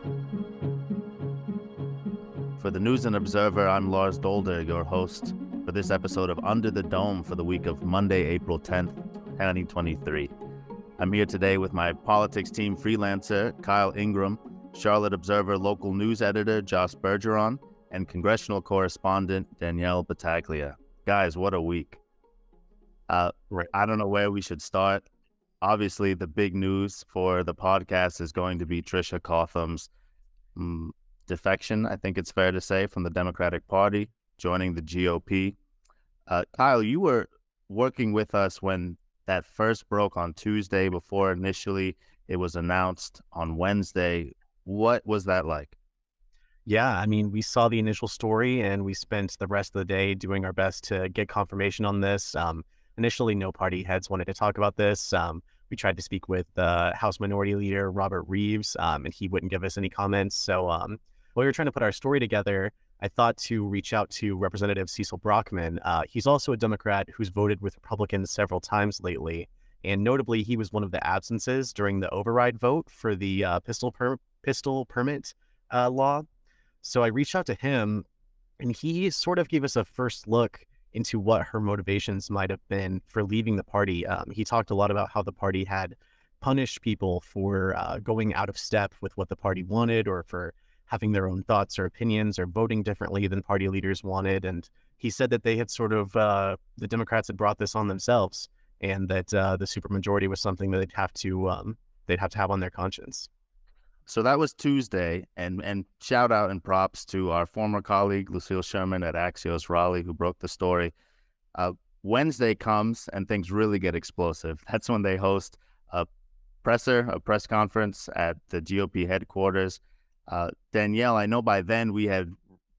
For the News and Observer, I'm Lars Dolder, your host for this episode of Under the Dome for the week of Monday, April 10th, 2023. I'm here today with my politics team freelancer, Kyle Ingram, Charlotte Observer local news editor, Josh Bergeron, and congressional correspondent, Danielle Battaglia. Guys, what a week. I don't know where we should start. Obviously, the big news for the podcast is going to be Tricia Cotham's defection, I think it's fair to say, from the Democratic Party, joining the GOP. Kyle, you were working with us when that first broke on Tuesday before initially it was announced on Wednesday. What was that like? Yeah, I mean, we saw the initial story and we spent the rest of the day doing our best to get confirmation on this. Initially, no party heads wanted to talk about this. We tried to speak with House Minority Leader Robert Reeves, and he wouldn't give us any comments. So while we were trying to put our story together, I thought to reach out to Representative Cecil Brockman. He's also a Democrat who's voted with Republicans several times lately. And notably, he was one of the absences during the override vote for the pistol permit law. So I reached out to him, and he sort of gave us a first look into what her motivations might have been for leaving the party. He talked a lot about how the party had punished people for going out of step with what the party wanted, or for having their own thoughts or opinions, or voting differently than party leaders wanted. And he said that they had sort of, the Democrats had brought this on themselves, and that the supermajority was something that they'd have to have on their conscience. So that was Tuesday, and shout out and props to our former colleague, Lucille Sherman at Axios Raleigh, who broke the story. Wednesday comes and things really get explosive. That's when they host a press conference at the GOP headquarters. Danielle, I know by then we had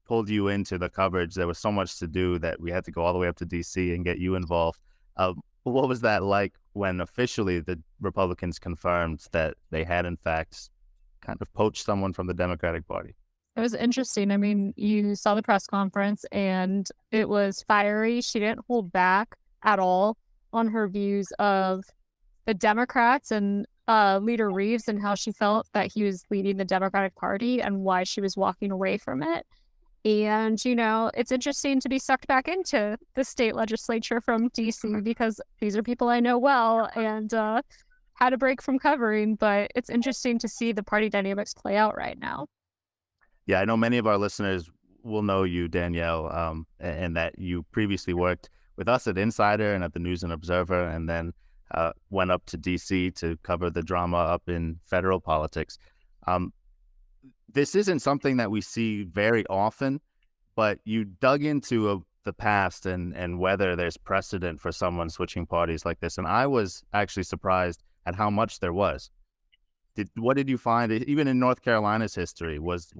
pulled you into the coverage. There was so much to do that we had to go all the way up to DC and get you involved. What was that like when officially the Republicans confirmed that they had in fact kind of poached someone from the Democratic Party? It was interesting. I mean, you saw the press conference and it was fiery. She didn't hold back at all on her views of the Democrats and Leader Reeves, and how she felt that he was leading the Democratic Party and why she was walking away from it. And, you know, it's interesting to be sucked back into the state legislature from DC, because these are people I know well and had a break from covering, but it's interesting to see the party dynamics play out right now. Yeah, I know many of our listeners will know you, Danielle, and that you previously worked with us at Insider and at the News and Observer, and then went up to DC to cover the drama up in federal politics. This isn't something that we see very often, but you dug into the past and whether there's precedent for someone switching parties like this. And I was actually surprised at how much there was. What did you find, even in North Carolina's history, was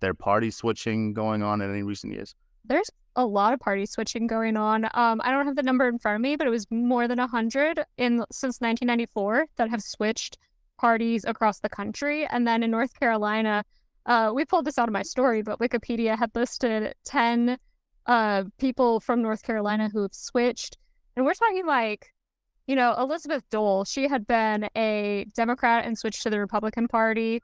there party switching going on in any recent years? There's a lot of party switching going on. I don't have the number in front of me, but it was more than 100 since 1994 that have switched parties across the country. And then in North Carolina, we pulled this out of my story, but Wikipedia had listed 10 people from North Carolina who have switched. And we're talking like, you know, Elizabeth Dole, she had been a Democrat and switched to the Republican Party,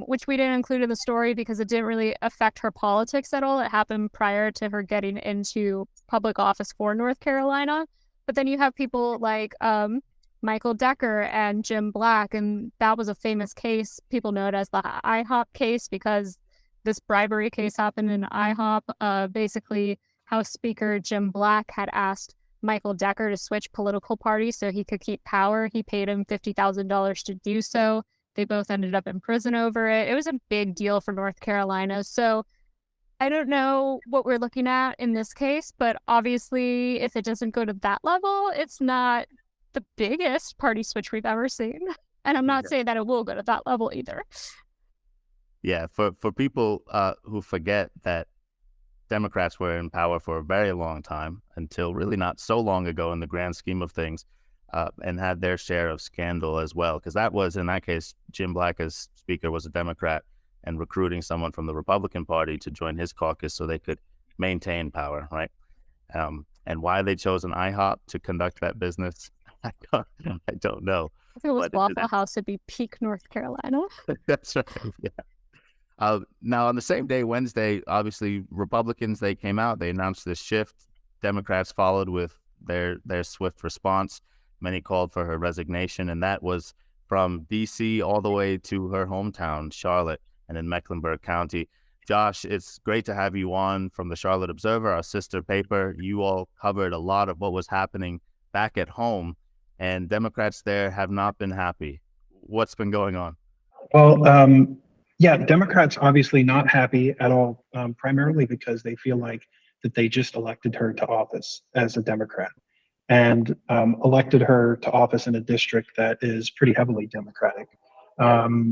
which we didn't include in the story because it didn't really affect her politics at all. It happened prior to her getting into public office for North Carolina. But then you have people like Michael Decker and Jim Black, and that was a famous case. People know it as the IHOP case because this bribery case happened in IHOP. Basically, House Speaker Jim Black had asked Michael Decker to switch political parties so he could keep power. He paid him $50,000 to do so. They both ended up in prison over it. It was a big deal for North Carolina. So I don't know what we're looking at in this case, but obviously if it doesn't go to that level, it's not the biggest party switch we've ever seen. And I'm not saying that it will go to that level either. Yeah, for people who forget that Democrats were in power for a very long time, until really not so long ago in the grand scheme of things, and had their share of scandal as well. Because that was, in that case, Jim Black as Speaker was a Democrat and recruiting someone from the Republican Party to join his caucus so they could maintain power, right? And why they chose an IHOP to conduct that business, I don't know. If it was Waffle House, it'd be peak North Carolina. That's right. Yeah. Now, on the same day, Wednesday, obviously, Republicans, they came out, they announced this shift. Democrats followed with their swift response. Many called for her resignation, and that was from D.C. all the way to her hometown, Charlotte, and in Mecklenburg County. Josh, it's great to have you on from the Charlotte Observer, our sister paper. You all covered a lot of what was happening back at home, and Democrats there have not been happy. What's been going on? Well, yeah, Democrats obviously not happy at all, primarily because they feel like that they just elected her to office as a Democrat and elected her to office in a district that is pretty heavily Democratic.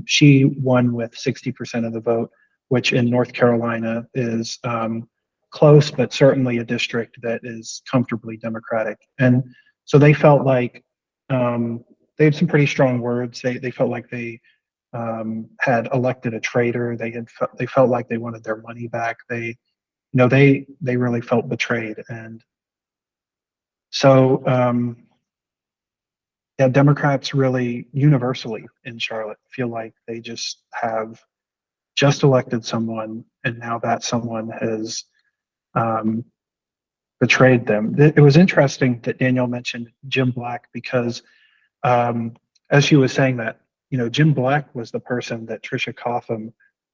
She won with 60% of the vote, which in North Carolina is close, but certainly a district that is comfortably Democratic. And so they felt like they had some pretty strong words. They felt like they had elected a traitor. They felt like they wanted their money back. They really felt betrayed. And so yeah, Democrats really universally in Charlotte feel like they just have elected someone, and now that someone has betrayed them. It was interesting that Danielle mentioned Jim Black because as she was saying that, Jim Black was the person that Tricia Cotham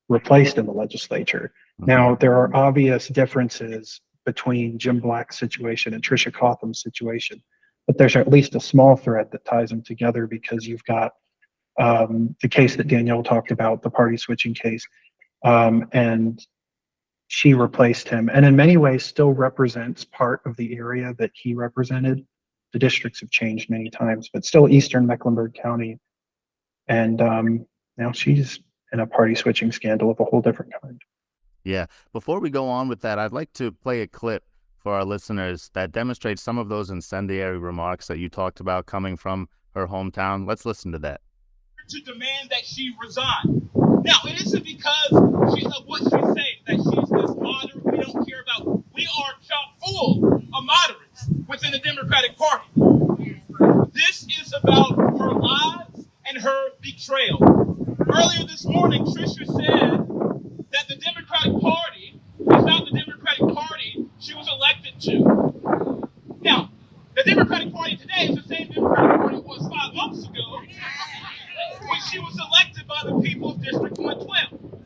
replaced in the legislature. Now, there are obvious differences between Jim Black's situation and Tricia Cotham's situation, but there's at least a small thread that ties them together because you've got the case that Danielle talked about, the party switching case, and she replaced him, and in many ways still represents part of the area that he represented. The districts have changed many times, but still Eastern Mecklenburg County. And now she's in a party switching scandal of a whole different kind. Yeah. Before we go on with that, I'd like to play a clip for our listeners that demonstrates some of those incendiary remarks that you talked about coming from her hometown. Let's listen to that. To demand that she resign. Now, it isn't because of what she's saying, that she's this moderate, we don't care about. We are chock full of moderates within the Democratic Party. This is about her lies and her betrayal. Earlier this morning, Tricia said that the Democratic Party is not the Democratic Party she was elected to. Now, the Democratic Party today is the same Democratic Party it was 5 months ago when she was elected by the people of District 112.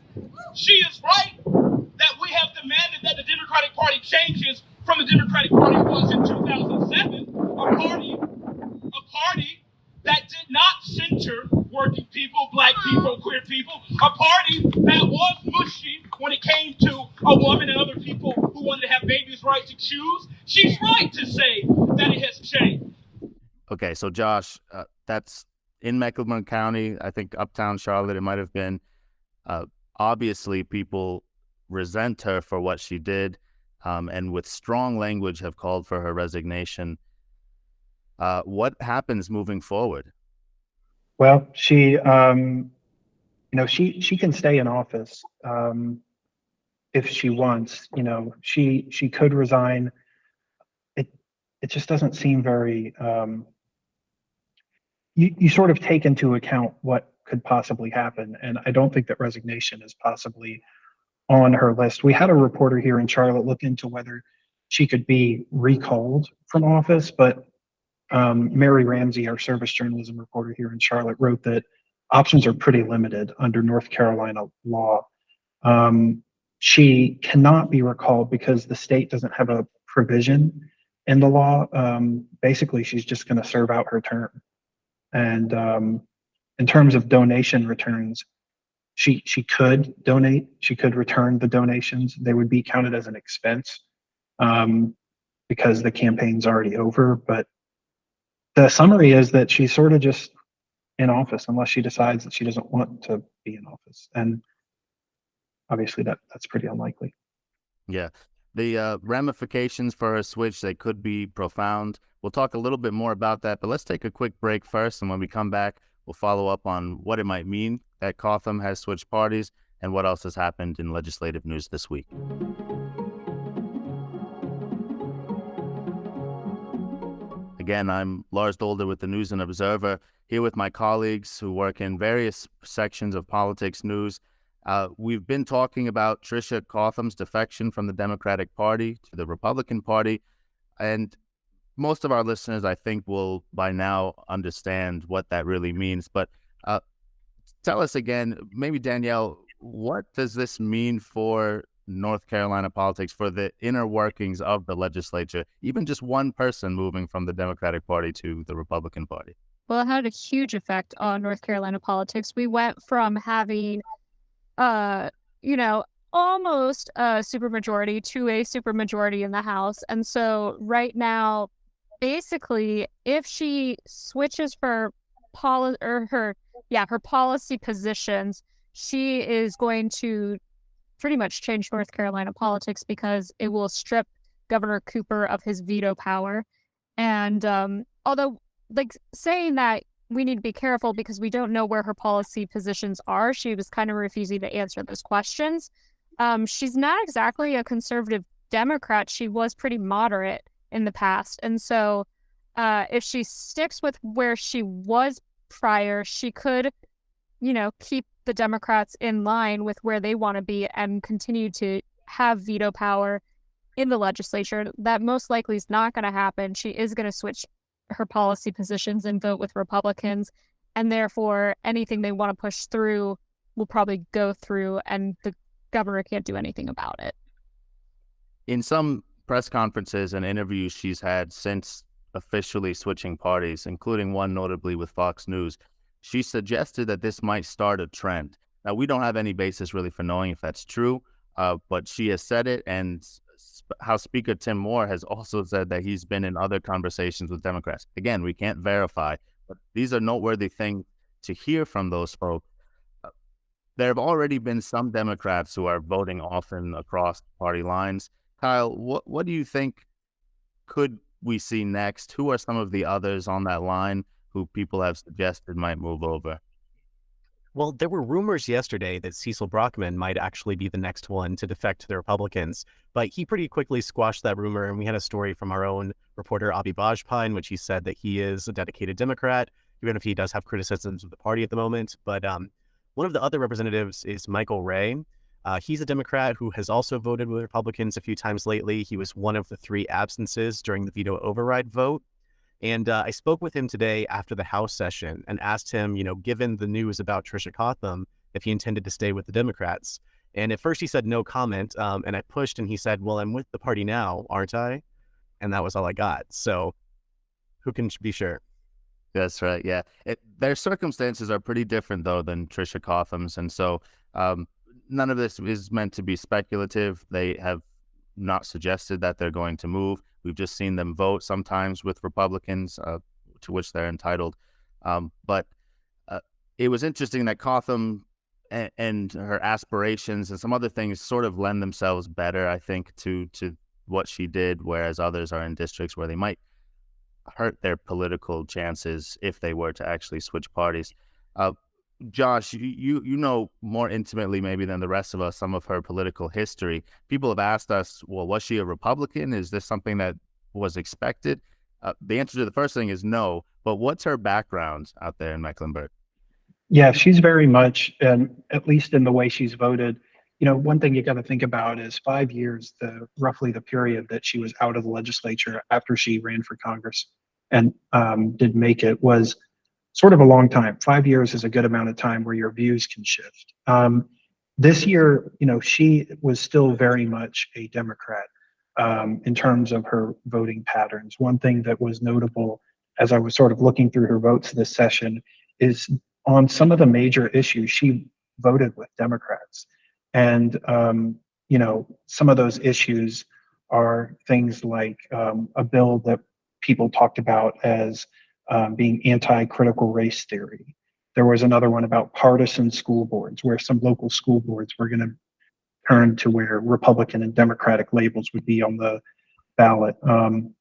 She is right that we have demanded that the Democratic Party changes from the Democratic Party it was in 2007, a party that did not center working people, black people, queer people, a party that was mushy when it came to a woman and other people who wanted to have babies' right to choose. She's right to say that it has changed. Okay, so Josh, that's in Mecklenburg County, I think uptown Charlotte, it might have been. Obviously, people resent her for what she did, and with strong language have called for her resignation. What happens moving forward? Well, she can stay in office if she wants. She could resign. It just doesn't seem very. You sort of take into account what could possibly happen, and I don't think that resignation is possibly on her list. We had a reporter here in Charlotte look into whether she could be recalled from office, but Mary Ramsey, our service journalism reporter here in Charlotte, wrote that options are pretty limited under North Carolina law. She cannot be recalled because the state doesn't have a provision in the law. Basically, she's just going to serve out her term. And in terms of donation returns, she could donate. She could return the donations. They would be counted as an expense because the campaign's already over. But the summary is that she's sort of just in office unless she decides that she doesn't want to be in office. And obviously that's pretty unlikely. Yeah. The ramifications for her switch, they could be profound. We'll talk a little bit more about that, but let's take a quick break first. And when we come back, we'll follow up on what it might mean that Cotham has switched parties and what else has happened in legislative news this week. Again, I'm Lars Dolder with the News and Observer, here with my colleagues who work in various sections of politics news. We've been talking about Tricia Cotham's defection from the Democratic Party to the Republican Party, and most of our listeners, I think, will by now understand what that really means. But tell us again, maybe Danielle, what does this mean for North Carolina politics, for the inner workings of the legislature, even just one person moving from the Democratic Party to the Republican Party? Well, it had a huge effect on North Carolina politics. We went from having, almost a supermajority to a supermajority in the House. And so right now, basically, if she switches her policy positions, she is going to pretty much change North Carolina politics because it will strip Governor Cooper of his veto power. And although, saying that we need to be careful because we don't know where her policy positions are, she was kind of refusing to answer those questions. She's not exactly a conservative Democrat. She was pretty moderate in the past. And so if she sticks with where she was prior, she could, keep the Democrats in line with where they want to be and continue to have veto power in the legislature. That most likely is not going to happen. She is going to switch her policy positions and vote with Republicans, and therefore anything they want to push through will probably go through, and the governor can't do anything about it. In some press conferences and interviews she's had since officially switching parties, including one notably with Fox News, she suggested that this might start a trend. Now, we don't have any basis really for knowing if that's true, but she has said it, and House Speaker Tim Moore has also said that he's been in other conversations with Democrats. Again, we can't verify, but these are noteworthy things to hear from those folks. There have already been some Democrats who are voting often across party lines. Kyle, what do you think could we see next? Who are some of the others on that line who people have suggested might move over? Well, there were rumors yesterday that Cecil Brockman might actually be the next one to defect to the Republicans, but he pretty quickly squashed that rumor, and we had a story from our own reporter, Avi Bajpai, in which he said that he is a dedicated Democrat, even if he does have criticisms of the party at the moment. But one of the other representatives is Michael Ray. He's a Democrat who has also voted with Republicans a few times lately. He was one of the 3 absences during the veto override vote. And I spoke with him today after the House session and asked him, given the news about Tricia Cotham, if he intended to stay with the Democrats. And at first he said no comment. And I pushed and he said, well, I'm with the party now, aren't I? And that was all I got. So who can be sure? That's right. Yeah. Their circumstances are pretty different, though, than Tricia Cotham's. And so none of this is meant to be speculative. They have not suggested that they're going to move. We've just seen them vote sometimes with Republicans, to which they're entitled. But it was interesting that Cotham and her aspirations and some other things sort of lend themselves better, I think, to what she did, whereas others are in districts where they might hurt their political chances if they were to actually switch parties. Josh, you know more intimately maybe than the rest of us some of her political history. People have asked us, well, was she a Republican? Is this something that was expected? The answer to the first thing is no, but what's her background out there in Mecklenburg? Yeah, she's very much, at least in the way she's voted, one thing you got to think about is 5 years, roughly the period that she was out of the legislature after she ran for Congress and did make it, was sort of a long time. 5 years is a good amount of time where your views can shift. This year, she was still very much a Democrat in terms of her voting patterns. One thing that was notable as I was sort of looking through her votes this session is on some of the major issues, she voted with Democrats. And, some of those issues are things like a bill that people talked about as being anti-critical race theory. There was another one about partisan school boards, where some local school boards were going to turn to where Republican and Democratic labels would be on the ballot.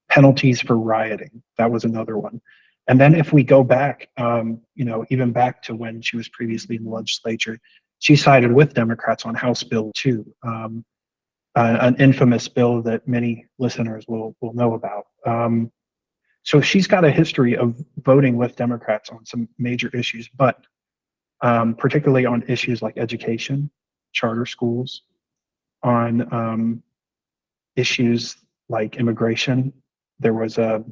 Penalties for rioting, that was another one. And then if we go back, even back to when she was previously in the legislature, she sided with Democrats on House Bill 2, an infamous bill that many listeners will know about. So she's got a history of voting with Democrats on some major issues, but particularly on issues like education charter schools, on issues like immigration. There was a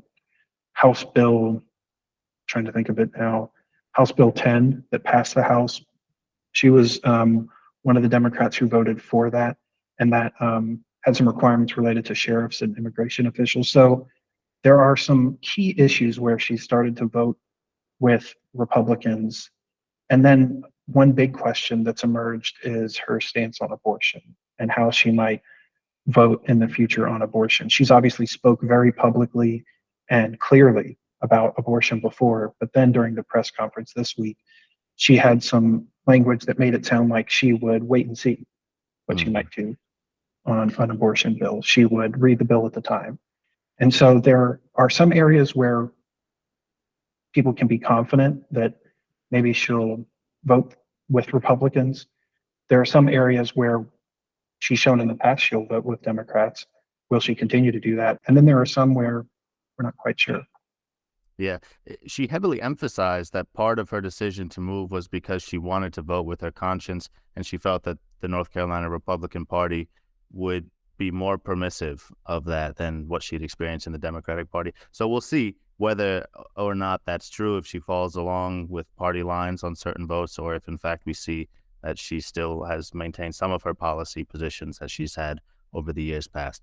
House Bill, trying to think of it now, House Bill 10 that passed the House. She was one of the Democrats who voted for that, and that had some requirements related to sheriffs and immigration officials. So there are some key issues where she started to vote with Republicans. And then one big question that's emerged is her stance on abortion and how she might vote in the future on abortion. She's obviously spoke very publicly and clearly about abortion before, but then during the press conference this week, she had some language that made it sound like she would wait and see what she might do on an abortion bill. She would read the bill at the time. And so there are some areas where people can be confident that maybe she'll vote with Republicans. There are some areas where she's shown in the past she'll vote with Democrats. Will she continue to do that? And then there are some where we're not quite sure. Yeah, she heavily emphasized that part of her decision to move was because she wanted to vote with her conscience, and she felt that the North Carolina Republican Party would be more permissive of that than what she'd experienced in the Democratic Party. So we'll see whether or not that's true, if she falls along with party lines on certain votes, or if in fact we see that she still has maintained some of her policy positions that she's had over the years past.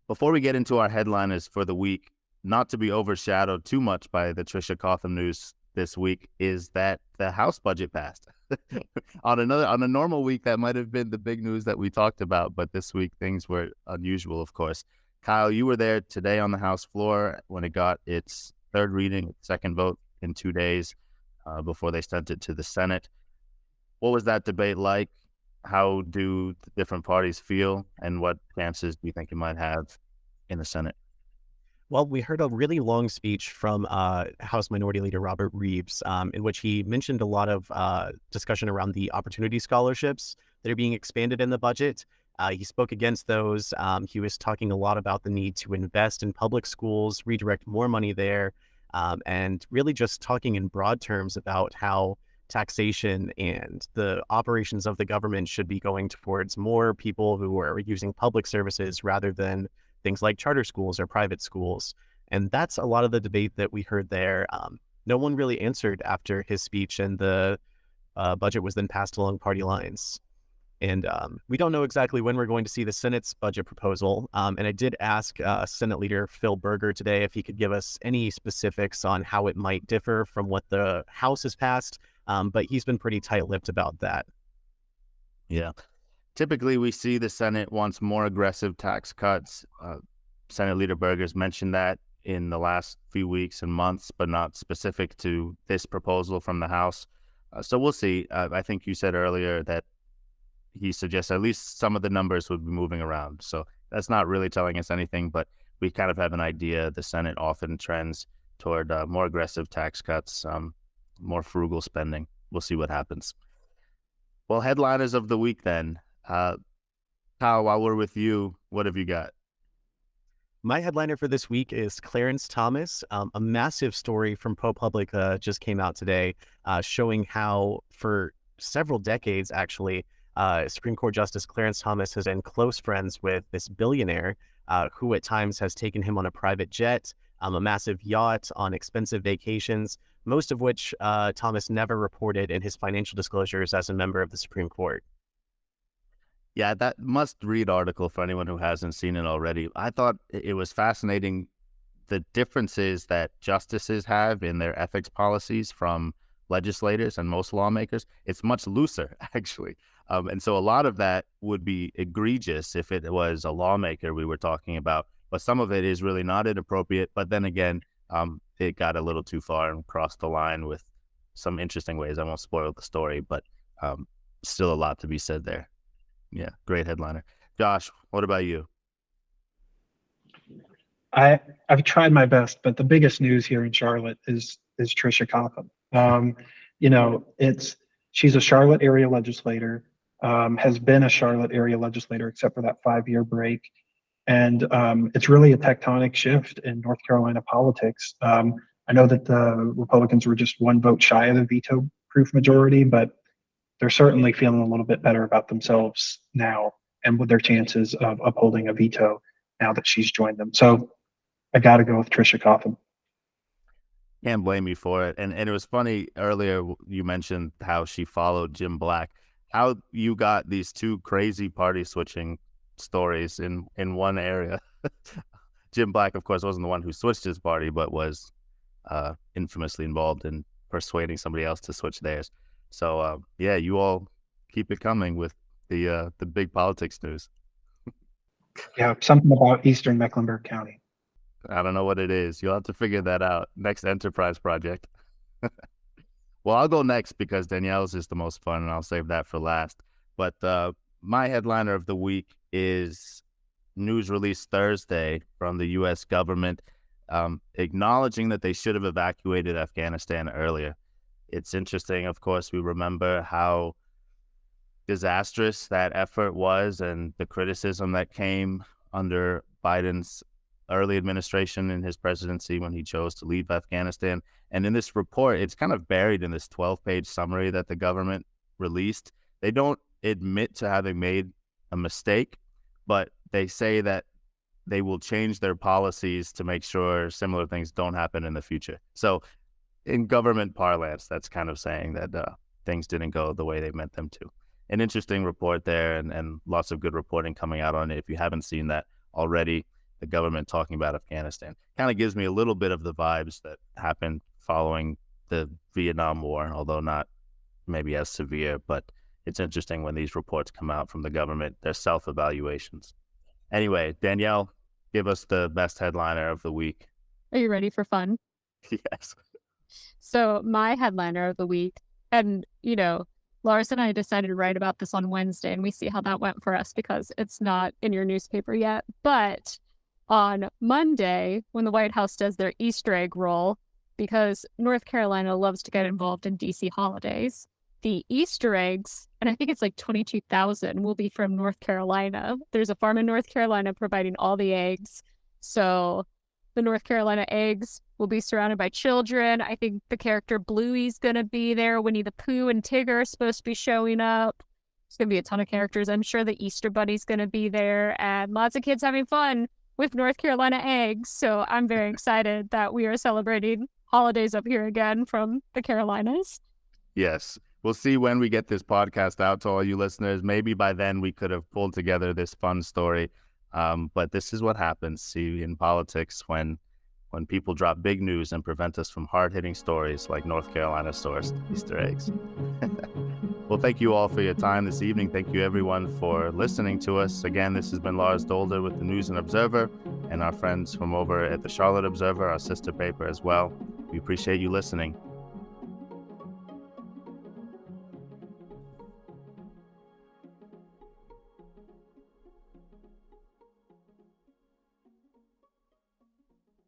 Before we get into our headliners for the week, not to be overshadowed too much by the Tricia Cotham news this week, is that the House budget passed. on a normal week, that might have been the big news that we talked about, but this week things were unusual, of course. Kyle, you were there today on the House floor when it got its third reading, second vote in 2 days before they sent it to the Senate. What was that debate like? How do the different parties feel, and what chances do you think it might have in the Senate? Well, we heard a really long speech from House Minority Leader Robert Reeves, in which he mentioned a lot of discussion around the opportunity scholarships that are being expanded in the budget. He spoke against those. He was talking a lot about the need to invest in public schools, redirect more money there, and really just talking in broad terms about how taxation and the operations of the government should be going towards more people who are using public services rather than things like charter schools or private schools. And that's a lot of the debate that we heard there. No one really answered after his speech, and the budget was then passed along party lines. And we don't know exactly when we're going to see the Senate's budget proposal. And I did ask Senate Leader Phil Berger today if he could give us any specifics on how it might differ from what the House has passed, but he's been pretty tight-lipped about that. Yeah. Typically, we see the Senate wants more aggressive tax cuts. Senate Leader Berger's mentioned that in the last few weeks and months, but not specific to this proposal from the House. So we'll see. I think you said earlier that he suggests at least some of the numbers would be moving around. So that's not really telling us anything, but we kind of have an idea. The Senate often trends toward more aggressive tax cuts, more frugal spending. We'll see what happens. Well, headliners of the week then. Kyle, while we're with you, what have you got? My headliner for this week is Clarence Thomas. A massive story from ProPublica just came out today, showing how for several decades, actually, Supreme Court Justice Clarence Thomas has been close friends with this billionaire who at times has taken him on a private jet, a massive yacht, on expensive vacations, most of which Thomas never reported in his financial disclosures as a member of the Supreme Court. Yeah, that must-read article for anyone who hasn't seen it already. I thought it was fascinating, the differences that justices have in their ethics policies from legislators and most lawmakers. It's much looser, actually. And so a lot of that would be egregious if it was a lawmaker we were talking about. But some of it is really not inappropriate. But then again, it got a little too far and crossed the line with some interesting ways. I won't spoil the story, but still a lot to be said there. Yeah, great headliner. Josh, what about you? I've tried my best, but the biggest news here in Charlotte is Tricia Cotham. She's a Charlotte area legislator, has been a Charlotte area legislator except for that 5-year break. And it's really a tectonic shift in North Carolina politics. I know that the Republicans were just one vote shy of the veto-proof majority, but they're certainly feeling a little bit better about themselves now and with their chances of upholding a veto now that she's joined them. So I got to go with Tricia Cotham. Can't blame you for it. And it was funny earlier you mentioned how she followed Jim Black, how you got these two crazy party switching stories in one area. Jim Black, of course, wasn't the one who switched his party, but was infamously involved in persuading somebody else to switch theirs. So yeah, you all keep it coming with the big politics news. Yeah, something about Eastern Mecklenburg County. I don't know what it is. You'll have to figure that out. Next enterprise project. Well, I'll go next because Danielle's is the most fun, and I'll save that for last. But my headliner of the week is news released Thursday from the U.S. government acknowledging that they should have evacuated Afghanistan earlier. It's interesting, of course, we remember how disastrous that effort was and the criticism that came under Biden's early administration in his presidency when he chose to leave Afghanistan. And in this report, it's kind of buried in this 12-page summary that the government released. They don't admit to having made a mistake, but they say that they will change their policies to make sure similar things don't happen in the future. So in government parlance, that's kind of saying that things didn't go the way they meant them to. An interesting report there and lots of good reporting coming out on it. If you haven't seen that already, the government talking about Afghanistan kind of gives me a little bit of the vibes that happened following the Vietnam War, although not maybe as severe, but it's interesting when these reports come out from the government, their self-evaluations. Anyway, Danielle, give us the best headliner of the week. Are you ready for fun? Yes. So my headliner of the week, and Lars and I decided to write about this on Wednesday, and we see how that went for us because it's not in your newspaper yet. But on Monday, when the White House does their Easter egg roll, because North Carolina loves to get involved in DC holidays, the Easter eggs, and I think it's like 22,000, will be from North Carolina. There's a farm in North Carolina providing all the eggs. So the North Carolina eggs will be surrounded by children. I think the character Bluey's going to be there. Winnie the Pooh and Tigger are supposed to be showing up. It's going to be a ton of characters. I'm sure the Easter Bunny's going to be there and lots of kids having fun with North Carolina eggs. So I'm very excited that we are celebrating holidays up here again from the Carolinas. Yes. We'll see when we get this podcast out to all you listeners. Maybe by then we could have pulled together this fun story. But this is what happens, see, in politics when people drop big news and prevent us from hard-hitting stories like North Carolina-sourced Easter eggs. Well, thank you all for your time this evening. Thank you, everyone, for listening to us. Again, this has been Lars Dolder with the News and Observer and our friends from over at the Charlotte Observer, our sister paper as well. We appreciate you listening.